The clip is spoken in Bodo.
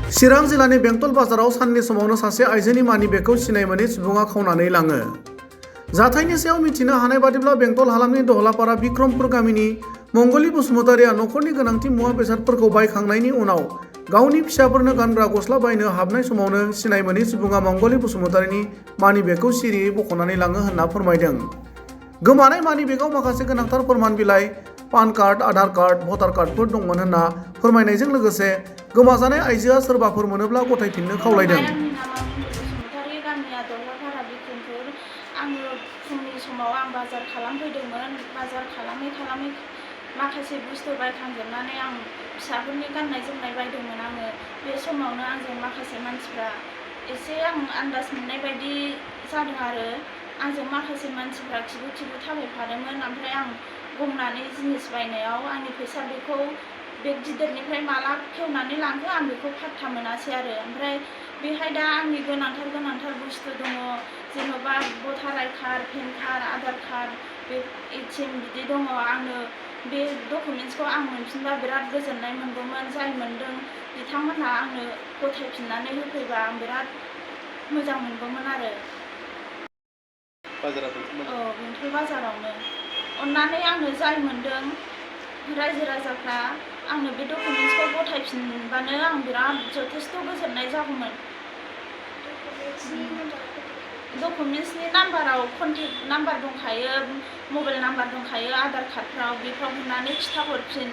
चिरां जिल्लानि बेंटल बाजाराव साननि समावनो सासे आइजोनि मानि बेगखौ सिनाय मोनै सुबुङा खावनानै लाङो। जाथायनि सायाव मिथिनो हानाय बादिब्ला बेंटल हालामनि दहलापारा बिक्रमपुर गामिनि मंगलि बसुमतारिया नखरनि गोनांथि मुवा बेसादफोरखौ बायखांनायनि उनाव गावनि फिसाफोरनो गानग्रा गस्ला बायनो हाबनाय समावनो सिनाय मोनै सुबुङा मंगलि बसुमतारिनि मानि बेगखौ सिरियै बख'नानै लाङो होनना फोरमायदों। गोमानाय मानि बेगआव माखासे गोनांथार फोरमान बिलाइ, पान कार्ड, आधार कार्ड, भटार कार्डफोर दंमोन होनना फोरमायनायजों लोगोसे गोमाजानाय आइजोआ सोरबाफोर मोनोब्ला गथायफिननो खावलायदों। आंनि नामा बसुमतारि, गामिया दहलापारा बिक्रमपुर। आङो फुंनि समाव बाजार खालामफैदोंमोन। बाजार खालामै माखासे बुस्थु बायखांजोबनानै आं फिसाफोरनि गाननाय जोमनाय बायदोंमोन। आङो बे समावनो आंजों माखासे मानसिफ्रा एसे आं आन्दाज मोननाय बायदि जादों आरो आंजों माखासे मानसिफ्रा खिबु थाबायफादोंमोन। ओमफ्राय आं गंनानै जिनिस बायनायाव आंनि फैसा बेगखौ बेग गिदिरनिफ्राय माला खेवनानै लांखो आं बेखौ फात्ता मोनासै आरो। ओमफ्राय बेहाय दा आंनि गोनांथार बुस्थु दङ, जेन'बा भटार I card, PAN card, Aadhaar card, बे ATM बिदि दङ। आंनो बे डकुमेन्ट्सखौ आं मोनफिनबा बिराद गोजोननाय मोनगौमोन। जाय मोनदों बिथांमोनहा आंनो गथायफिननानै होफैबा आं बिराद मोजां मोनगौमोन आरो। बेंटल बाजारावनो अननानै आंनो जाय मोनदों रायजो राजाफ्रा आंनो बे डकुमेन्ट्सखौ गथायफिनबानो आं बिराद जथेस्थ' गोजोननाय जागौमोन। डकुमेन्ट्सनि नाम्बाराव कन्टेक्ट नाम्बार दंखायो, मबाइल नाम्बार दंखायो आधार कार्डफ्राव, बेफ्राव हरनानै खिथाहरफिन।